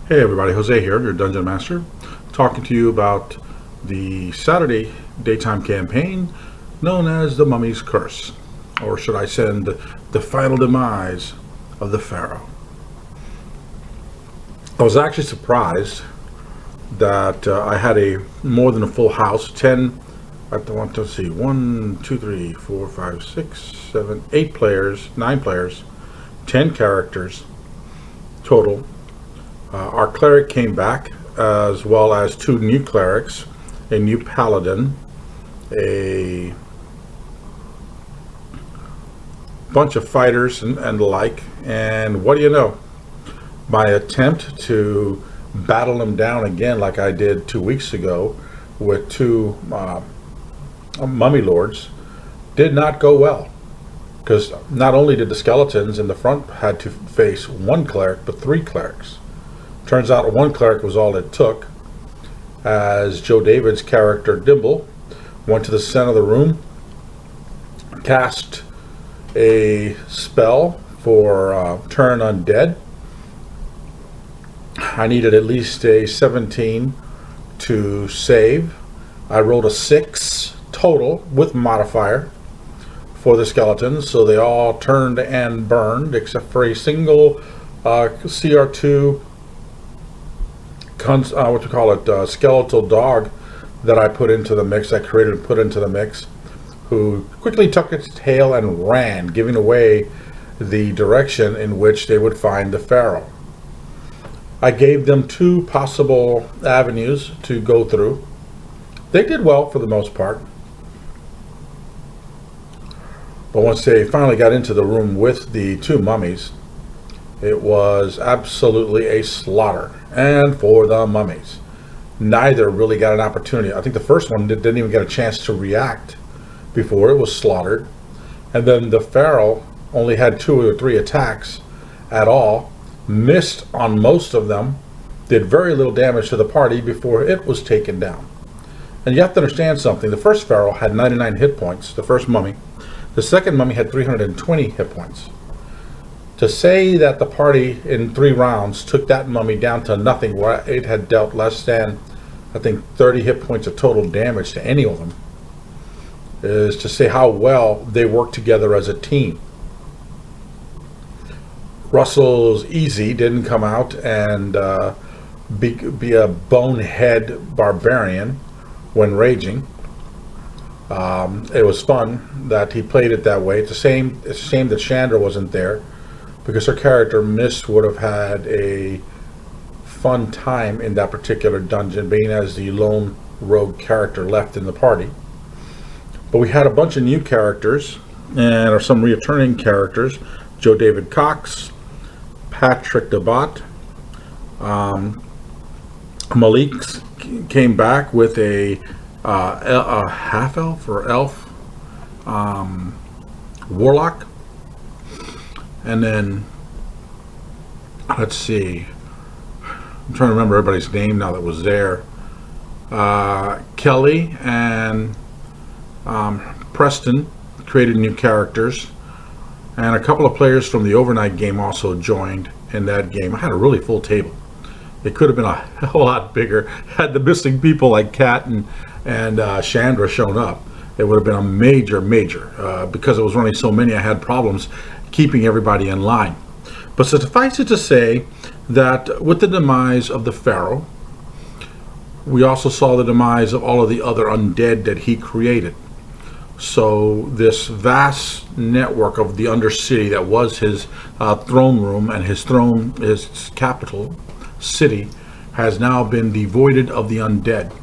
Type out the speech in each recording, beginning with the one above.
Hey everybody, Jose here, your Dungeon Master, talking to you about the Saturday daytime campaign known as the Mummy's Curse, or should I say the final demise of the Pharaoh. I was actually surprised that I had a more than a full house, 10, I want to see, 1, 2, 3, 4, 5, 6, 7, 8 players, 9 players, 10 characters total. Our cleric came back, as well as 2 new clerics, a new paladin, a bunch of fighters and the like. And what do you know? My attempt to battle them down again, like I did 2 weeks ago with 2 mummy lords, did not go well. Because not only did the skeletons in the front had to face 1 cleric, but 3 clerics. Turns out 1 cleric was all it took, as Joe David's character Dimble went to the center of the room, cast a spell for turn undead. I needed at least a 17 to save. I rolled a 6 total with modifier for the skeletons, so they all turned and burned except for a single CR2 skeletal dog that I put into the mix, I created and put into the mix, who quickly tucked its tail and ran, giving away the direction in which they would find the Pharaoh. I gave them 2 possible avenues to go through. They did well for the most part. But once they finally got into the room with the 2 mummies, it was absolutely a slaughter. And for the mummies, neither really got an opportunity. I think the first one didn't even get a chance to react before it was slaughtered. And then the Pharaoh only had 2 or 3 attacks at all, missed on most of them, did very little damage to the party before it was taken down. And you have to understand something. The first Pharaoh had 99 hit points, the first mummy. The second mummy had 320 hit points. To say that the party in 3 rounds took that mummy down to nothing, where it had dealt less than, I think, 30 hit points of total damage to any of them, is to say how well they worked together as a team. Russell's Easy didn't come out and be a bonehead barbarian when raging. It was fun that he played it that way. It's a shame that Chandra wasn't there, because her character Mist would have had a fun time in that particular dungeon, being as the lone rogue character left in the party. But we had a bunch of new characters and some returning characters. Joe David Cox, Patrick DeBott, Malik came back with a half elf or elf warlock. And then, let's see, I'm trying to remember everybody's name now that was there. Kelly and Preston created new characters, and a couple of players from the overnight game also joined in that game. I had a really full table. It could have been a hell lot bigger had the missing people like Kat and Chandra shown up. It would have been a major, because it was running so many, I had problems keeping everybody in line. But suffice it to say that with the demise of the Pharaoh, we also saw the demise of all of the other undead that he created. So this vast network of the Undercity that was his throne room and his capital city has now been devoided of the undead.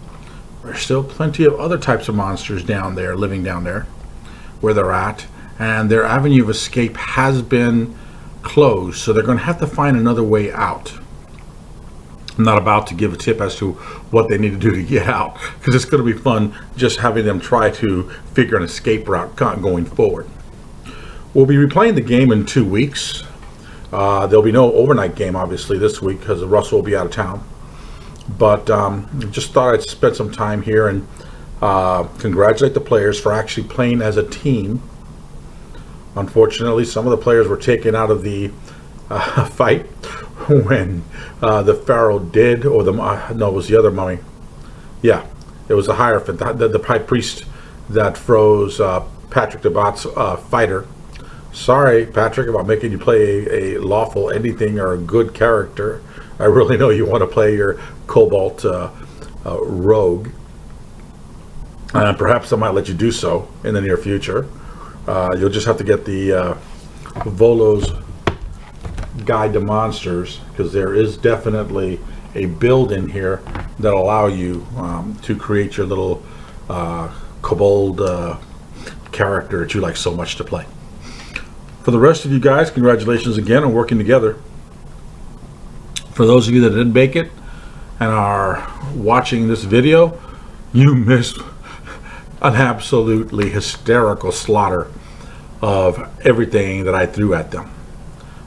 There's still plenty of other types of monsters down there, living down there where they're at, and their avenue of escape has been closed, so they're going to have to find another way out. I'm not about to give a tip as to what they need to do to get out, because it's going to be fun just having them try to figure an escape route going forward. We'll be replaying the game in 2 weeks. There'll be no overnight game, obviously, this week because Russell will be out of town. But just thought I'd spend some time here and congratulate the players for actually playing as a team. Unfortunately, some of the players were taken out of the fight when the Pharaoh did, or the no, it was the other mummy. Yeah, it was the Hierophant, the high priest that froze Patrick DeBot's fighter. Sorry, Patrick, about making you play a lawful anything or a good character. I really know you want to play your Cobalt rogue. Perhaps I might let you do so in the near future. You'll just have to get the Volo's Guide to Monsters, because there is definitely a build in here that'll allow you to create your little kobold character that you like so much to play. For the rest of you guys, congratulations again on working together. For those of you that didn't make it and are watching this video, you missed an absolutely hysterical slaughter of everything that I threw at them,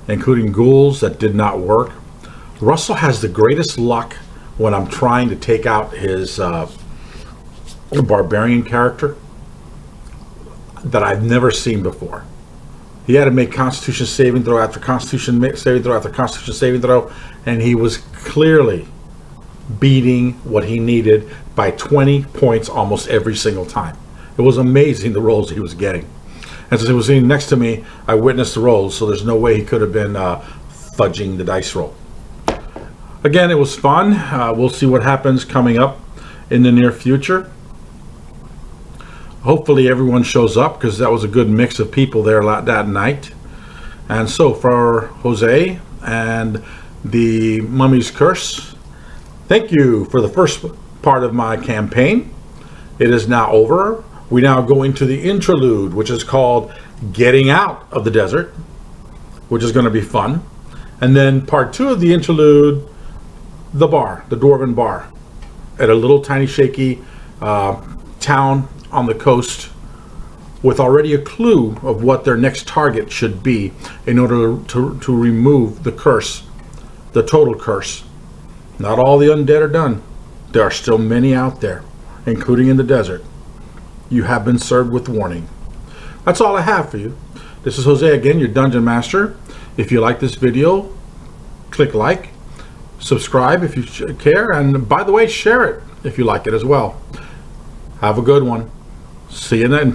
including ghouls that did not work. Russell has the greatest luck when I'm trying to take out his barbarian character that I've never seen before. He had to make Constitution saving throw after Constitution saving throw after Constitution saving throw, and he was clearly beating what he needed by 20 points almost every single time. It was amazing the rolls he was getting. And since he was sitting next to me, I witnessed the rolls, so there's no way he could have been fudging the dice roll. Again, it was fun. We'll see what happens coming up in the near future. Hopefully everyone shows up, because that was a good mix of people there that night. And so for Jose and the Mummy's Curse, thank you for the first part of my campaign. It is now over. We now go into the interlude, which is called Getting Out of the Desert, which is going to be fun. And then part 2 of the interlude, the bar, the Dwarven Bar, at a little tiny shaky town on the coast, with already a clue of what their next target should be in order to remove the curse, the total curse. Not all the undead are done. There are still many out there, including in the desert. You have been served with warning. That's all I have for you. This is Jose again, your Dungeon Master. If you like this video, click like, subscribe if you care, and by the way, share it if you like it as well. Have a good one. See you then.